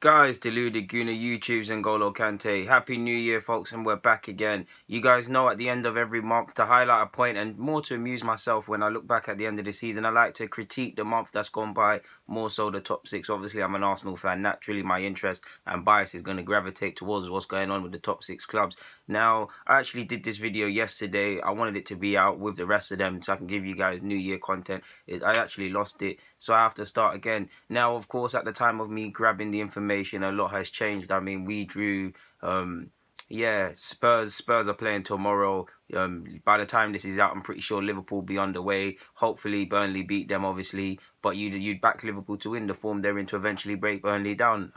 Guys, Deluded Guna, YouTubes and Golo Kante. Happy New Year, folks, and we're back again. You guys know at the end of every month to highlight a point and more to amuse myself when I look back at the end of the season. I like to critique the month that's gone by, more so the top six. Obviously, I'm an Arsenal fan. Naturally, my interest and bias is going to gravitate towards what's going on with the top six clubs. Now, I actually did this video yesterday. I wanted it to be out with the rest of them so I can give you guys New Year content. I actually lost it, so I have to start again. Now, of course, at the time of me grabbing the information, a lot has changed. I mean, we drew, yeah, Spurs are playing tomorrow. By the time this is out, I'm pretty sure Liverpool will be underway. Hopefully, Burnley beat them, obviously. But you'd back Liverpool to win the form they're in to eventually break Burnley down.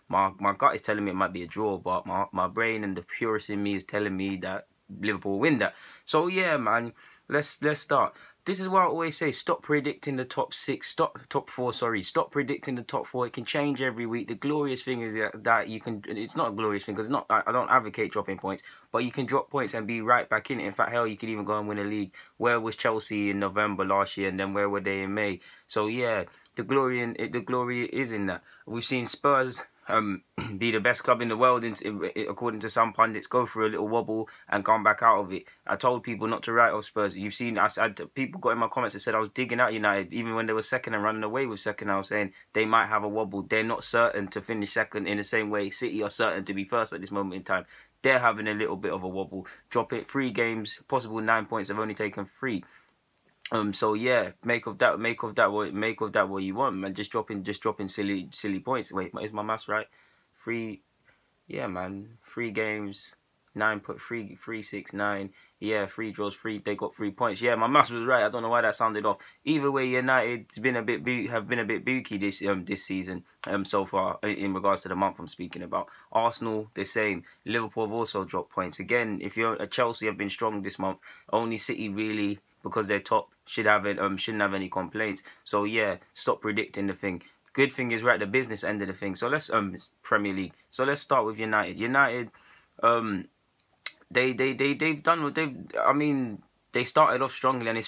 My gut is telling me it might be a draw, but my brain and the purist in me is telling me that Liverpool will win that. So yeah, man, let's start. This is what I always say: stop predicting the top four. Stop predicting the top four. It can change every week. The glorious thing is that you can. It's not a glorious thing because not. I don't advocate dropping points, but you can drop points and be right back in it. In fact, hell, you could even go and win a league. Where was Chelsea in November last year, and then where were they in May? So yeah, the glory is in that. We've seen Spurs be the best club in the world, according to some pundits, go through a little wobble and come back out of it. I told people not to write off Spurs. You've seen, people got in my comments that said I was digging out United, even when they were second and running away with second. I was saying they might have a wobble. They're not certain to finish second in the same way City are certain to be first at this moment in time. They're having a little bit of a wobble. Drop it, 3 games, possible 9 points. Have only taken 3. So yeah, make of that what you want, man. Just dropping silly points. Wait, is my maths right? 3, yeah, man. 3 games, 9.3, 6, 9. Yeah, 3 draws, 3. They got 3 points. Yeah, my maths was right. I don't know why that sounded off. Either way, United's been a bit booky this season so far in regards to the month I'm speaking about. Arsenal the same. Liverpool have also dropped points again. If you're a Chelsea, have been strong this month. Only City really, because they're top, shouldn't have any complaints. So yeah, stop predicting the thing. Good thing is we're at the business end of the thing. So let's Premier League. So let's start with United. United, they've done what they've. I mean, they started off strongly and it's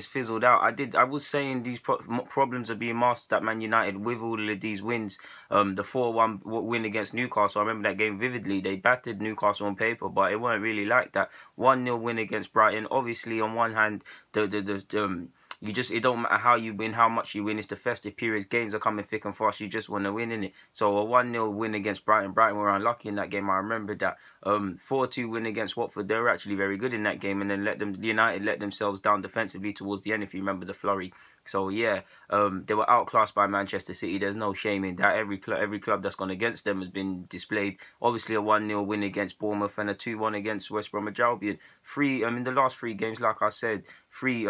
fizzled out. I was saying these problems are being mastered at Man United with all of these wins. The 4-1 win against Newcastle, I remember that game vividly. They battered Newcastle on paper, but it weren't really like that. 1-0 win against Brighton. Obviously, on one hand, it don't matter how you win, how much you win. It's the festive periods. Games are coming thick and fast. You just want to win, innit? So a 1-0 win against Brighton. Brighton were unlucky in that game. I remember that. 4-2 win against Watford. They were actually very good in that game, and then United let themselves down defensively towards the end, if you remember the flurry. So yeah, they were outclassed by Manchester City. There's no shame in that. Every club that's gone against them has been displayed. Obviously a 1-0 win against Bournemouth and a 2-1 against West Bromwich Albion. In the last 3 games, like I said, 3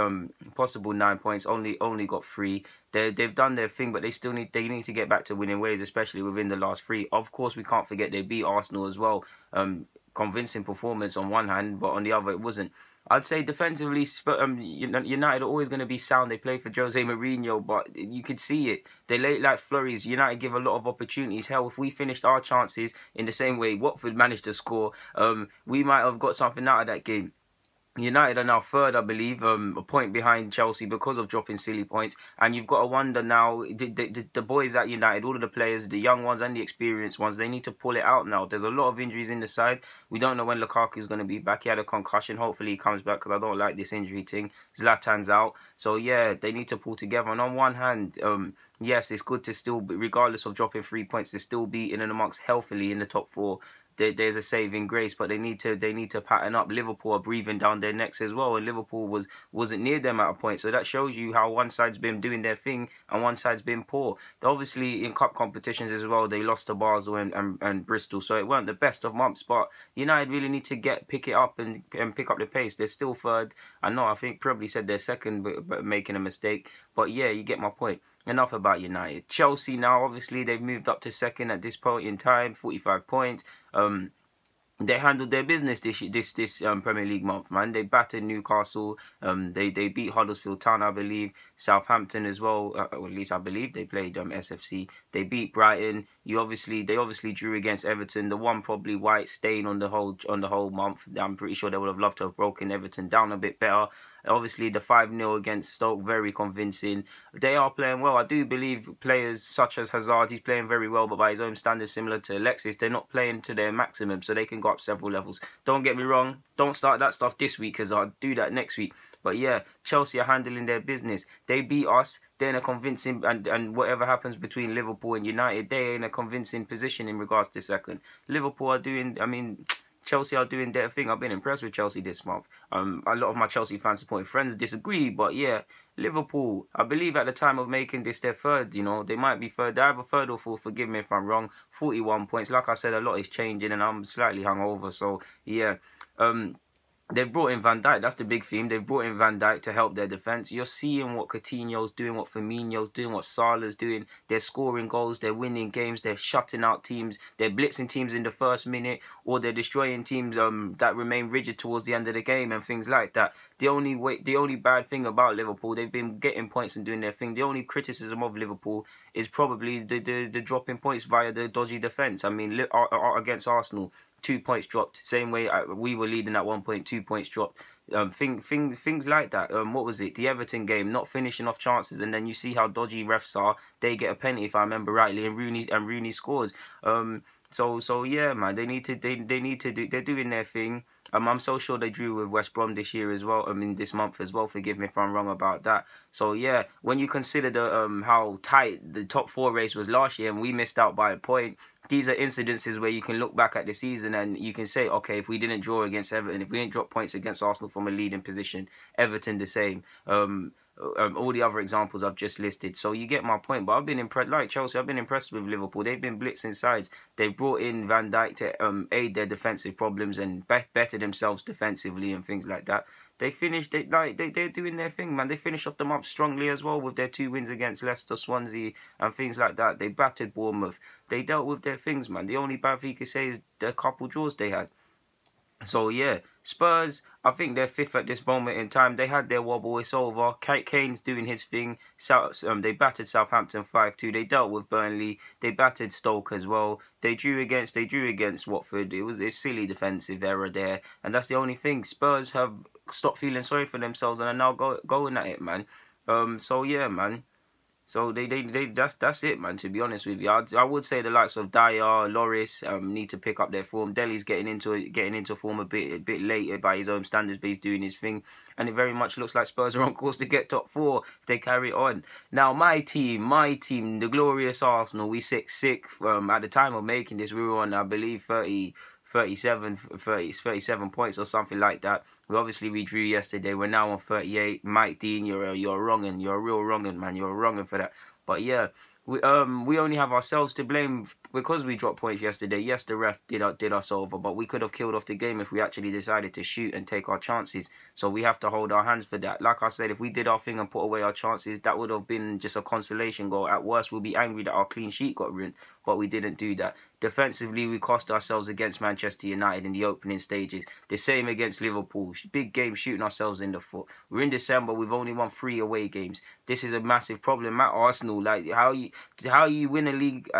possible 9 points. Only got 3. They've done their thing, but they need to get back to winning ways, especially within the last 3. Of course, we can't forget they beat Arsenal as well. Convincing performance on one hand, but on the other it wasn't. I'd say defensively, United are always going to be sound. They play for Jose Mourinho, but you could see it. They late like flurries. United give a lot of opportunities. Hell, if we finished our chances in the same way Watford managed to score, we might have got something out of that game. United are now third, I believe, a point behind Chelsea because of dropping silly points. And you've got to wonder now, the boys at United, all of the players, the young ones and the experienced ones, they need to pull it out now. There's a lot of injuries in the side. We don't know when Lukaku's going to be back. He had a concussion. Hopefully he comes back because I don't like this injury thing. Zlatan's out. So yeah, they need to pull together. And on one hand, yes, it's good to still, regardless of dropping 3 points, to still be in and amongst healthily in the top 4. There's a saving grace, but they need to pattern up. Liverpool are breathing down their necks as well, and Liverpool wasn't near them at a point. So that shows you how one side's been doing their thing and one side's been poor. Obviously, in cup competitions as well, they lost to Basel and Bristol, so it weren't the best of months. But United really need to pick it up and pick up the pace. They're still third. I think probably said they're second, but making a mistake. But yeah, you get my point. Enough about United. Chelsea now, obviously, they've moved up to second at this point in time, 45 points. They handled their business this Premier League month, man. They battered Newcastle. They beat Huddersfield Town, I believe. Southampton as well. Or at least I believe they played SFC. They beat Brighton. They obviously drew against Everton. The one probably white stain on the whole month. I'm pretty sure they would have loved to have broken Everton down a bit better. Obviously, the 5-0 against Stoke, very convincing. They are playing well. I do believe players such as Hazard, he's playing very well, but by his own standards, similar to Alexis, they're not playing to their maximum, so they can go up several levels. Don't get me wrong. Don't start that stuff this week, Hazard. Do that next week. But yeah, Chelsea are handling their business. They beat us. They're in a convincing, and whatever happens between Liverpool and United, they're in a convincing position in regards to second. Liverpool are doing, Chelsea are doing their thing. I've been impressed with Chelsea this month. A lot of my Chelsea fan supporting friends disagree, but yeah, Liverpool, I believe at the time of making this their third, they might be third. They have a third or fourth, forgive me if I'm wrong. 41 points. Like I said, a lot is changing and I'm slightly hungover, so yeah. They've brought in Van Dijk. That's the big theme. They've brought in Van Dijk to help their defence. You're seeing what Coutinho's doing, what Firmino's doing, what Salah's doing. They're scoring goals. They're winning games. They're shutting out teams. They're blitzing teams in the first minute, or they're destroying teams that remain rigid towards the end of the game and things like that. The only bad thing about Liverpool, they've been getting points and doing their thing. The only criticism of Liverpool is probably the dropping points via the dodgy defence. Against Arsenal, 2 points dropped. Same way we were leading at 1 point, 2 points dropped. Things like that. What was it? The Everton game, not finishing off chances, and then you see how dodgy refs are. They get a penalty if I remember rightly, and Rooney scores. So yeah, man, they need to do. They're doing their thing. I'm so sure they drew with West Brom this year as well. This month as well. Forgive me if I'm wrong about that. So yeah, when you consider how tight the top 4 race was last year, and we missed out by a point. These are incidences where you can look back at the season and you can say, okay, if we didn't draw against Everton, if we didn't drop points against Arsenal from a leading position, Everton the same. All the other examples I've just listed. So you get my point. But I've been impressed, like Chelsea, I've been impressed with Liverpool. They've been blitzing sides. They've brought in Van Dijk to aid their defensive problems and better themselves defensively and things like that. They're doing their thing, man. They finished off the month strongly as well with their 2 wins against Leicester, Swansea, and things like that. They battered Bournemouth. They dealt with their things, man. The only bad thing you could say is the couple draws they had. So yeah, Spurs, I think they're 5th at this moment in time. They had their wobble, it's over. Kane's doing his thing. They battered Southampton 5-2. They dealt with Burnley. They battered Stoke as well. They drew against Watford. It was a silly defensive error there, and that's the only thing. Spurs have stopped feeling sorry for themselves and are now going at it, man. So yeah, man. So that's it, man. To be honest with you, I would say the likes of Dyer, Loris need to pick up their form. Dele's getting into form a bit later by his own standards, but he's doing his thing, and it very much looks like Spurs are on course to get top 4 if they carry on. Now my team, the glorious Arsenal, we sick. At the time of making this, we were on, I believe, 37 points or something like that. We drew yesterday. We're now on 38. Mike Dean, you're wrongin'. You're a real wrongin', man. You're wrongin' for that. But yeah, we only have ourselves to blame because we dropped points yesterday. Yes, the ref did us over, but we could have killed off the game if we actually decided to shoot and take our chances. So we have to hold our hands for that. Like I said, if we did our thing and put away our chances, that would have been just a consolation goal. At worst, we'll be angry that our clean sheet got ruined, but we didn't do that. Defensively, we cost ourselves against Manchester United in the opening stages. The same against Liverpool. Big game, shooting ourselves in the foot. We're in December. We've only won 3 away games. This is a massive problem at Arsenal. Like how you win a league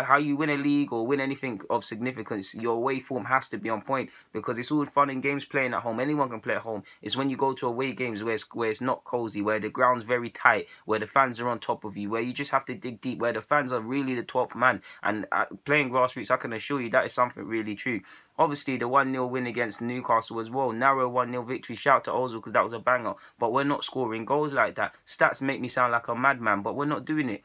or win anything of significance, your away form has to be on point, because it's all fun and games playing at home. Anyone can play at home. It's when you go to away games where it's not cozy, where the ground's very tight, where the fans are on top of you, where you just have to dig deep, where the fans are really the 12th man. And playing grassroots, I can assure you that is something really true. Obviously, the 1-0 win against Newcastle as well. Narrow 1-0 victory. Shout to Ozil because that was a banger. But we're not scoring goals like that. Stats make me sound like a madman, but we're not doing it.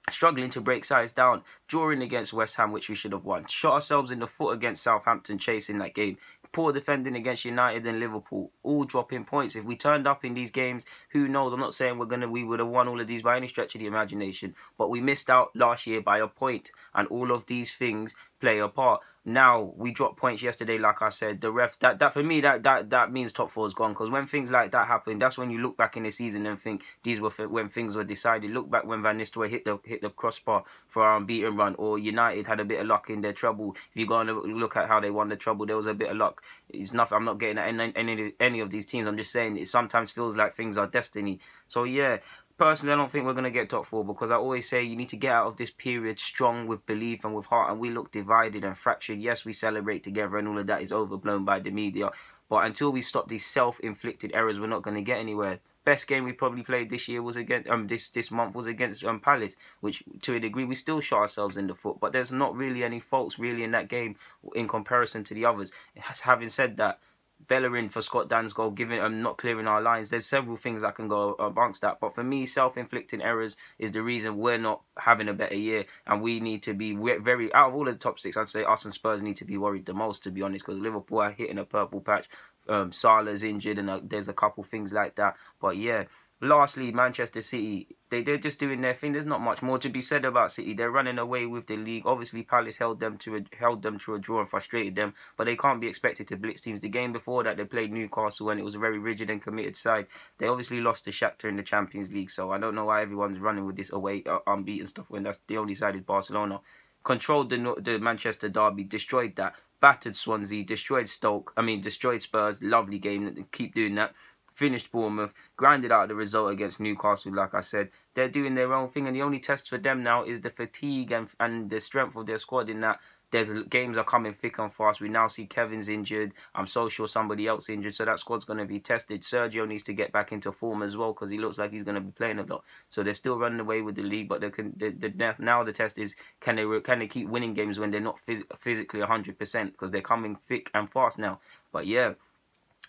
Struggling to break sides down. Drawing against West Ham, which we should have won. Shot ourselves in the foot against Southampton, chasing that game. Poor defending against United and Liverpool. All dropping points. If we turned up in these games, who knows? I'm not saying we would have won all of these by any stretch of the imagination. But we missed out last year by a point. And all of these things play a part. Now, we dropped points yesterday, like I said. The ref, that for me, that means top 4 is gone. Because when things like that happen, that's when you look back in the season and think these were when things were decided. Look back when Van Nistelrooy hit the crossbar for our unbeaten run, or United had a bit of luck in their treble. If you go and look at how they won the treble, there was a bit of luck. It's nothing. I'm not getting at any of these teams. I'm just saying it sometimes feels like things are destiny. So yeah, Personally, I don't think we're going to get top four because I always say you need to get out of this period strong with belief and with heart, and we look divided and fractured. Yes, we celebrate together and all of that is overblown by the media, but until we stop these self-inflicted errors, we're not going to get anywhere. Best game we probably played this year was against this month was against Palace, which to a degree we still shot ourselves in the foot, but there's not really any faults really in that game in comparison to the others. Having said that, Bellerin for Scott Dan's goal, giving not clearing our lines. There's several things that can go amongst that, but for me, self-inflicting errors is the reason we're not having a better year, and we need to be very out of all of the top six. I'd say us and Spurs need to be worried the most, to be honest, because Liverpool are hitting a purple patch. Salah's injured, and there's a couple things like that. But yeah. Lastly, Manchester City, they're just doing their thing. There's not much more to be said about City. They're running away with the league. Obviously, Palace held them to a draw and frustrated them, but they can't be expected to blitz teams. The game before that, they played Newcastle, and it was a very rigid and committed side. They obviously lost to Shakhtar in the Champions League, so I don't know why everyone's running with this away unbeaten stuff when that's the only side is Barcelona. Controlled the Manchester derby, destroyed that. Battered Swansea, destroyed Spurs. Lovely game. Keep doing that. Finished Bournemouth, grinded out the result against Newcastle, like I said. They're doing their own thing, and the only test for them now is the fatigue and the strength of their squad in that games are coming thick and fast. We now see Kevin's injured. I'm so sure somebody else injured, so that squad's going to be tested. Sergio needs to get back into form as well because he looks like he's going to be playing a lot. So they're still running away with the league, but now the test is can they keep winning games when they're not physically 100% because they're coming thick and fast now. But yeah.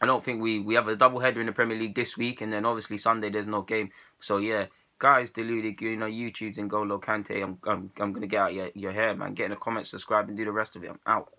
I don't think we have a double header in the Premier League this week, and then obviously Sunday there's no game. So yeah, guys, deluded, YouTube's and Golo Kante. I'm gonna get out your hair, man. Get in the comments, subscribe, and do the rest of it. I'm out.